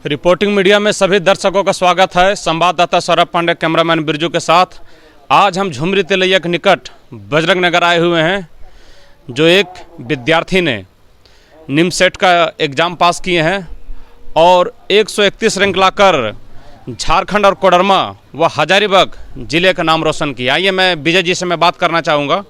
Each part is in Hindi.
रिपोर्टिंग मीडिया में सभी दर्शकों का स्वागत है। संवाददाता सौरभ पांडे, कैमरामैन बिरजू के साथ आज हम झुमरी तिलैया के निकट बजरंग नगर आए हुए हैं। जो एक विद्यार्थी ने निमसेट का एग्ज़ाम पास किए हैं और 131 रैंक लाकर झारखंड और कोडरमा व हजारीबाग ज़िले का नाम रोशन किया। आइए मैं विजय जी से मैं बात करना चाहूँगा,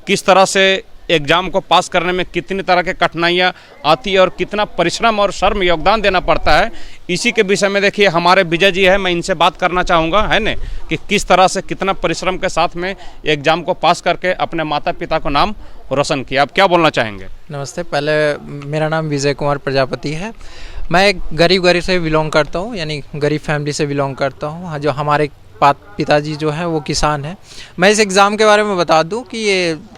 किस तरह से एग्ज़ाम को पास करने में कितनी तरह के कठिनाइयाँ आती है और कितना परिश्रम और श्रम योगदान देना पड़ता है, इसी के विषय में देखिए हमारे विजय जी है, मैं इनसे बात करना चाहूँगा, है न, कि किस तरह से कितना परिश्रम के साथ में एग्ज़ाम को पास करके अपने माता पिता को नाम रोशन किया। आप क्या बोलना चाहेंगे? नमस्ते। पहले मेरा नाम विजय कुमार प्रजापति है। मैं एक गरीब घर से बिलोंग करता हूँ, यानी गरीब फैमिली से बिलोंग करता हूँ। जो हमारे पिताजी जो हैं वो किसान हैं। मैं इस एग्ज़ाम के बारे में बता दूं कि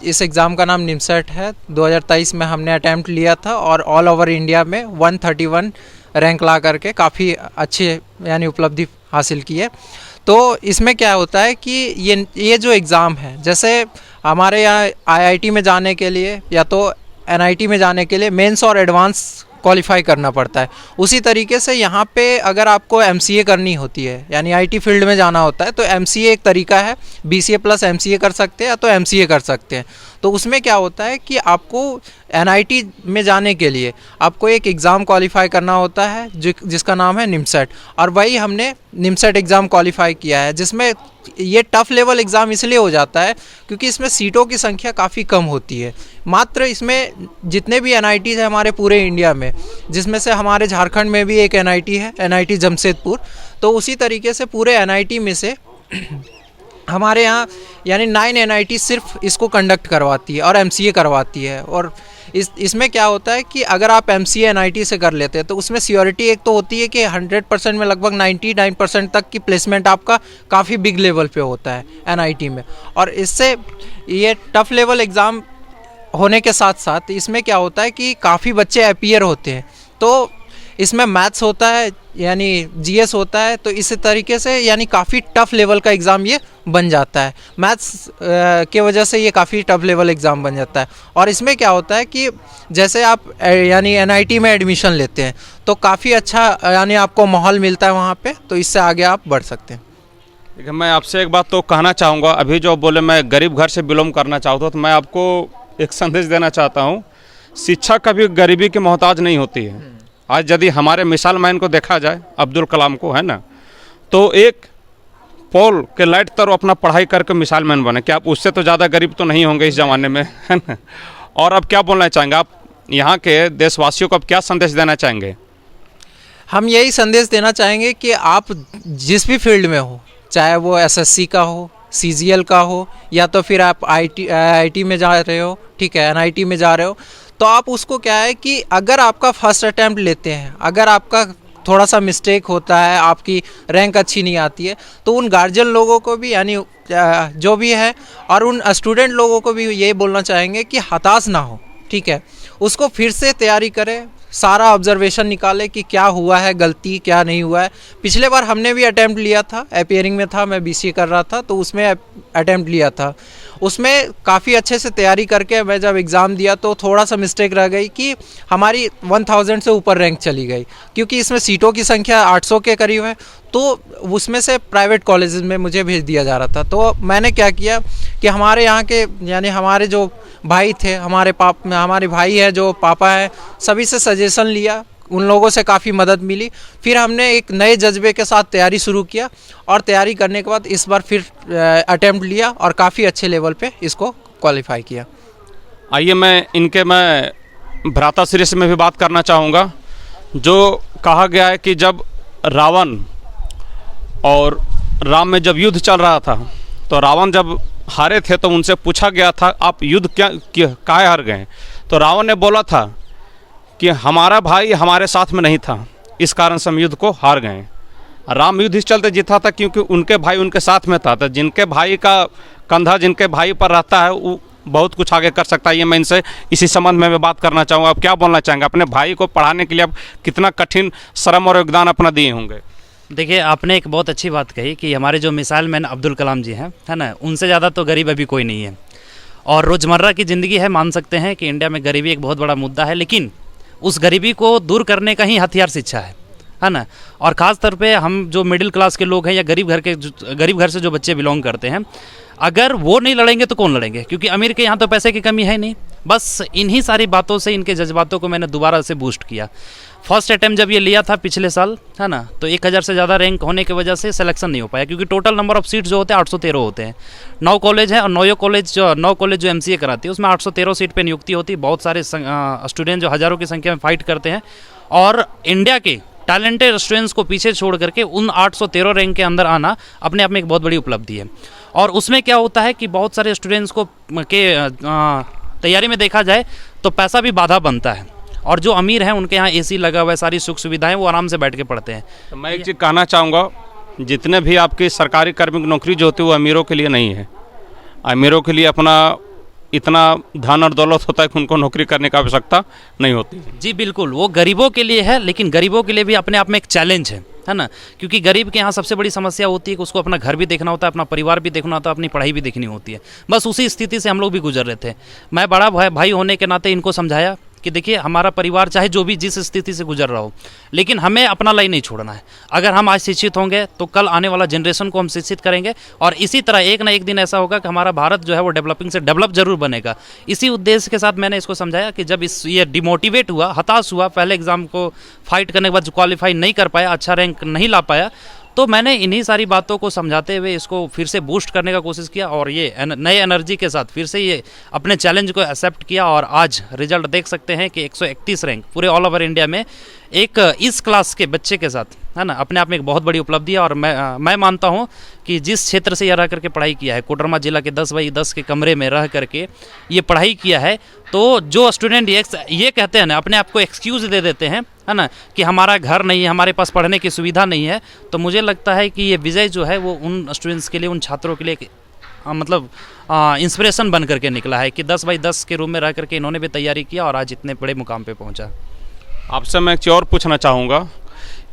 इस एग्ज़ाम का नाम निमसेट है। 2023 में हमने अटैम्प्ट लिया था और ऑल ओवर इंडिया में 131 रैंक ला करके काफ़ी अच्छे यानी उपलब्धि हासिल की है। तो इसमें क्या होता है कि ये जो एग्ज़ाम है, जैसे हमारे यहाँ IIT में जाने के लिए या तो NIT में जाने के लिए मेंस और एडवांस क्वालिफाई करना पड़ता है, उसी तरीके से यहाँ पे अगर आपको MCA करनी होती है यानी IT फील्ड में जाना होता है तो MCA एक तरीका है। BCA प्लस MCA कर सकते हैं या तो MCA कर सकते हैं। तो उसमें क्या होता है कि आपको NIT में जाने के लिए आपको एक एग्ज़ाम क्वालिफाई करना होता है जिसका नाम है निमसेट, और वही हमने निमसेट एग्ज़ाम क्वालिफाई किया है। जिसमें ये टफ़ लेवल एग्ज़ाम इसलिए हो जाता है क्योंकि इसमें सीटों की संख्या काफ़ी कम होती है। मात्र इसमें जितने भी NITs हैं हमारे पूरे इंडिया में, जिसमें से हमारे झारखंड में भी एक NIT है, NIT जमशेदपुर, तो उसी तरीके से पूरे NIT में से हमारे यहाँ यानी 9 NIT सिर्फ इसको कंडक्ट करवाती है और MCA करवाती है। और इसमें क्या होता है कि अगर आप MCA NIT से कर लेते हैं तो उसमें सियोरिटी एक तो होती है कि 100% में लगभग 99% तक की प्लेसमेंट आपका काफ़ी बिग लेवल पे होता है NIT में। और इससे ये टफ़ लेवल एग्ज़ाम होने के साथ साथ इसमें क्या होता है कि काफ़ी बच्चे अपीयर होते हैं। तो इसमें मैथ्स होता है यानी GS होता है, तो इस तरीके से यानी काफ़ी टफ़ लेवल का एग्ज़ाम ये बन जाता है। मैथ्स के वजह से ये काफ़ी टफ़ लेवल एग्ज़ाम बन जाता है। और इसमें क्या होता है कि जैसे आप यानी NIT में एडमिशन लेते हैं तो काफ़ी अच्छा यानी आपको माहौल मिलता है वहाँ पे, तो इससे आगे आप बढ़ सकते हैं। देखिए, मैं आपसे एक बात तो कहना चाहूँगा, अभी जो बोले मैं गरीब घर से बिलोंग करना चाहता हूँ, तो मैं आपको एक संदेश देना चाहता हूँ, शिक्षा कभी गरीबी की मोहताज नहीं होती है। आज यदि हमारे मिसाल मैन को देखा जाए, अब्दुल कलाम को, है ना, तो एक पोल के लाइट तर अपना पढ़ाई करके मिसाल मैन बने। क्या आप उससे तो ज़्यादा गरीब तो नहीं होंगे इस ज़माने में, है ना? और अब क्या बोलना चाहेंगे आप यहाँ के देशवासियों को, अब क्या संदेश देना चाहेंगे? हम यही संदेश देना चाहेंगे कि आप जिस भी फील्ड में हो, चाहे वो SSC का हो, CGL का हो, या तो फिर आप IIT में जा रहे हो, ठीक है, NIT में जा रहे हो, तो आप उसको क्या है कि अगर आपका फर्स्ट अटैम्प्ट लेते हैं, अगर आपका थोड़ा सा मिस्टेक होता है, आपकी रैंक अच्छी नहीं आती है, तो उन गार्जियन लोगों को भी यानी जो भी है और उन स्टूडेंट लोगों को भी ये बोलना चाहेंगे कि हताश ना हो, ठीक है, उसको फिर से तैयारी करें, सारा ऑब्जर्वेशन निकाले कि क्या हुआ है, गलती क्या नहीं हुआ है। पिछले बार हमने भी अटैम्प्ट लिया था, अपीयरिंग में था, मैं BCA कर रहा था, तो उसमें अटैम्प्ट लिया था। उसमें काफ़ी अच्छे से तैयारी करके मैं जब एग्ज़ाम दिया तो थोड़ा सा मिस्टेक रह गई कि हमारी 1000 से ऊपर रैंक चली गई, क्योंकि इसमें सीटों की संख्या 800 के करीब है, तो उसमें से प्राइवेट कॉलेजेस में मुझे भेज दिया जा रहा था। तो मैंने क्या किया कि हमारे यहाँ के यानी हमारे जो भाई थे, हमारे भाई है जो पापा है, सभी से सजेशन लिया, उन लोगों से काफ़ी मदद मिली। फिर हमने एक नए जज्बे के साथ तैयारी शुरू किया और तैयारी करने के बाद इस बार फिर अटैम्प्ट लिया और काफ़ी अच्छे लेवल पे इसको क्वालिफाई किया। आइए मैं भ्राताश्री से मैं भी बात करना चाहूँगा। जो कहा गया है कि जब रावण और राम में जब युद्ध चल रहा था तो रावण जब हारे थे तो उनसे पूछा गया था आप युद्ध काहे हार गए? तो रावण ने बोला था कि हमारा भाई हमारे साथ में नहीं था, इस कारण से हम युद्ध को हार गए। राम युद्ध इस चलते जीता था क्योंकि उनके भाई उनके साथ में था। तो जिनके भाई का कंधा जिनके भाई पर रहता है वो बहुत कुछ आगे कर सकता है। ये मैं इनसे इसी संबंध में मैं बात करना चाहूँगा। आप क्या बोलना चाहेंगे? अपने भाई को पढ़ाने के लिए आप कितना कठिन श्रम और योगदान अपना दिए होंगे। देखिए, आपने एक बहुत अच्छी बात कही कि हमारे जो मिसाल मैन अब्दुल कलाम जी हैं, है ना, उनसे ज़्यादा तो गरीब अभी कोई नहीं है। और रोज़मर्रा की ज़िंदगी है, मान सकते हैं कि इंडिया में गरीबी एक बहुत बड़ा मुद्दा है, लेकिन उस गरीबी को दूर करने का ही हथियार शिक्षा है। है ना। और ख़ास तौर पे हम जो मिडिल क्लास के लोग हैं या गरीब घर से जो बच्चे बिलोंग करते हैं, अगर वो नहीं लड़ेंगे तो कौन लड़ेंगे, क्योंकि अमीर के यहाँ तो पैसे की कमी है नहीं। बस इन्हीं सारी बातों से, इनके जज्बातों को मैंने दोबारा से बूस्ट किया। फर्स्ट अटैम्प्ट जब ये लिया था पिछले साल, है ना, तो 1000 से ज़्यादा रैंक होने की वजह से सिलेक्शन नहीं हो पाया, क्योंकि टोटल नंबर ऑफ सीट्स जो होते हैं 813 होते हैं। 9 कॉलेज है और 9 कॉलेज जो MCA कराती है उसमें 813 सीट पे नियुक्ति होती है। बहुत सारे स्टूडेंट जो हज़ारों की संख्या में फाइट करते हैं, और इंडिया के टैलेंटेड स्टूडेंट्स को पीछे छोड़ करके उन 813 रैंक के अंदर आना अपने आप में एक बहुत बड़ी उपलब्धि है। और उसमें क्या होता है कि बहुत सारे स्टूडेंट्स को तैयारी में देखा जाए तो पैसा भी बाधा बनता है, और जो अमीर हैं उनके यहाँ AC लगा हुआ है, सारी सुख सुविधाएं, वो आराम से बैठ के पढ़ते हैं। तो मैं एक चीज़ कहना चाहूँगा, जितने भी आपकी सरकारी कार्मिक नौकरी जो होती है वो अमीरों के लिए नहीं है। अमीरों के लिए अपना इतना धन और दौलत होता है कि उनको नौकरी करने की आवश्यकता नहीं होती। जी बिल्कुल, वो गरीबों के लिए है, लेकिन गरीबों के लिए भी अपने आप में एक चैलेंज है ना, क्योंकि गरीब के यहाँ सबसे बड़ी समस्या होती है कि उसको अपना घर भी देखना होता है, अपना परिवार भी देखना होता है, अपनी पढ़ाई भी देखनी होती है। बस उसी स्थिति से हम लोग भी गुजर रहे थे। मैं बड़ा भाई होने के नाते इनको समझाया कि देखिए, हमारा परिवार चाहे जो भी जिस स्थिति से गुजर रहा हो, लेकिन हमें अपना लाइन नहीं छोड़ना है। अगर हम आज शिक्षित होंगे तो कल आने वाला जनरेशन को हम शिक्षित करेंगे, और इसी तरह एक ना एक दिन ऐसा होगा कि हमारा भारत जो है वो डेवलपिंग से डेवलप जरूर बनेगा। इसी उद्देश्य के साथ मैंने इसको समझाया कि जब ये डिमोटिवेट हुआ, हताश हुआ, पहले एग्ज़ाम को फाइट करने के बाद क्वालिफाई नहीं कर पाया, अच्छा रैंक नहीं ला पाया, तो मैंने इन्हीं सारी बातों को समझाते हुए इसको फिर से बूस्ट करने का कोशिश किया, और ये नए एनर्जी के साथ फिर से ये अपने चैलेंज को एक्सेप्ट किया। और आज रिजल्ट देख सकते हैं कि 131 रैंक पूरे ऑल ओवर इंडिया में एक इस क्लास के बच्चे के साथ, है ना, अपने आप में एक बहुत बड़ी उपलब्धि है। और मैं मानता हूँ कि जिस क्षेत्र से यह रह करके पढ़ाई किया है, कोडरमा जिला के 10x10 के कमरे में रह करके ये पढ़ाई किया है, तो जो स्टूडेंट ये कहते हैं ना, अपने आप को एक्सक्यूज़ दे देते हैं, है ना, कि हमारा घर नहीं है, हमारे पास पढ़ने की सुविधा नहीं है, तो मुझे लगता है कि ये विजय जो है वो उन स्टूडेंट्स के लिए, उन छात्रों के लिए मतलब इंस्पिरेशन बन करके निकला है कि 10x10 के रूम में रह करके इन्होंने भी तैयारी किया और आज इतने बड़े मुकाम पे पहुंचा। आपसे मैं एक चीज़ और पूछना चाहूँगा,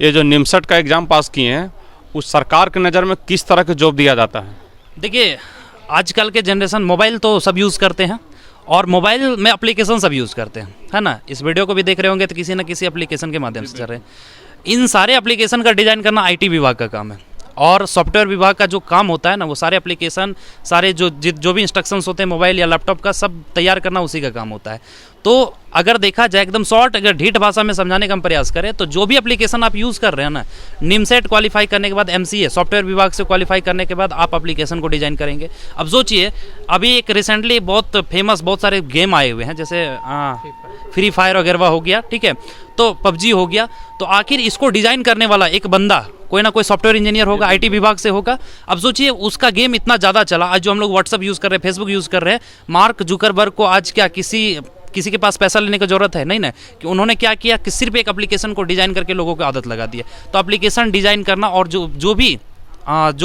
ये जो निमसट का एग्ज़ाम पास किए हैं, उस सरकार की नज़र में किस तरह के जॉब दिया जाता है? देखिए, आजकल के जनरेशन मोबाइल तो सब यूज़ करते हैं, और मोबाइल में एप्लीकेशन सब यूज़ करते हैं, है ना। इस वीडियो को भी देख रहे होंगे तो किसी न किसी एप्लीकेशन के माध्यम से चल रहे हैं। इन सारे एप्लीकेशन का डिज़ाइन करना IT विभाग का काम है, और सॉफ्टवेयर विभाग का जो काम होता है ना, वो सारे एप्लीकेशन, सारे जो भी इंस्ट्रक्शंस होते हैं मोबाइल या लैपटॉप का, सब तैयार करना उसी का काम होता है। तो अगर देखा जाए एकदम शॉर्ट, अगर ढीठ भाषा में समझाने का हम प्रयास करें, तो जो भी एप्लीकेशन आप यूज़ कर रहे हैं ना, निमसेट क्वालिफाई करने के बाद MCA सॉफ्टवेयर विभाग से क्वालिफाई करने के बाद आप एप्लीकेशन को डिज़ाइन करेंगे। अब सोचिए, अभी एक रिसेंटली बहुत फेमस बहुत सारे गेम आए हुए हैं, जैसे फ्री फायर वगैरह हो गया, ठीक है, तो PUBG हो गया, तो आखिर इसको डिज़ाइन करने वाला एक बंदा कोई ना कोई सॉफ्टवेयर इंजीनियर होगा, IT विभाग से होगा। अब सोचिए, उसका गेम इतना ज़्यादा चला, आज जो हम लोग व्हाट्सअप यूज़ कर रहे हैं, फेसबुक यूज़ कर रहे हैं, मार्क जुकरबर्ग को आज क्या किसी के पास पैसा लेने की जरूरत है नहीं ना, कि उन्होंने क्या किया कि सिर्फ एक एप्लीकेशन को डिज़ाइन करके लोगों को आदत लगा दी है। तो एप्लीकेशन डिज़ाइन करना और जो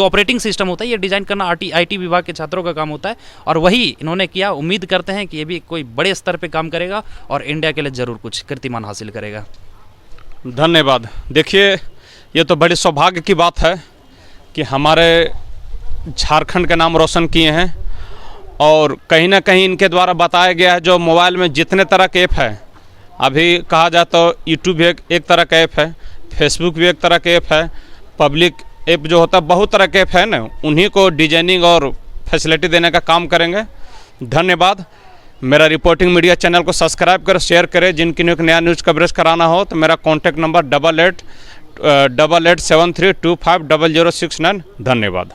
ऑपरेटिंग सिस्टम होता है, ये डिज़ाइन करना IT विभाग के छात्रों का काम होता है, और वही इन्होंने किया। उम्मीद करते हैं कि ये भी कोई बड़े स्तर पे काम करेगा और इंडिया के लिए ज़रूर कुछ कीर्तिमान हासिल करेगा। धन्यवाद। देखिए, ये तो बड़ी सौभाग्य की बात है कि हमारे झारखंड का नाम रोशन किए हैं, और कहीं ना कहीं इनके द्वारा बताया गया है जो मोबाइल में जितने तरह के ऐप है, अभी कहा जाए तो यूट्यूब भी एक तरह का ऐप है, फेसबुक भी एक तरह का ऐप है, पब्लिक ऐप जो होता है, बहुत तरह के ऐप है ना, उन्हीं को डिजाइनिंग और फैसिलिटी देने का काम करेंगे। धन्यवाद। मेरा रिपोर्टिंग मीडिया चैनल को सब्सक्राइब करें, शेयर करें। जिनकी नया न्यूज़ कवरेज कराना हो तो मेरा कॉन्टैक्ट नंबर 888873250069। धन्यवाद।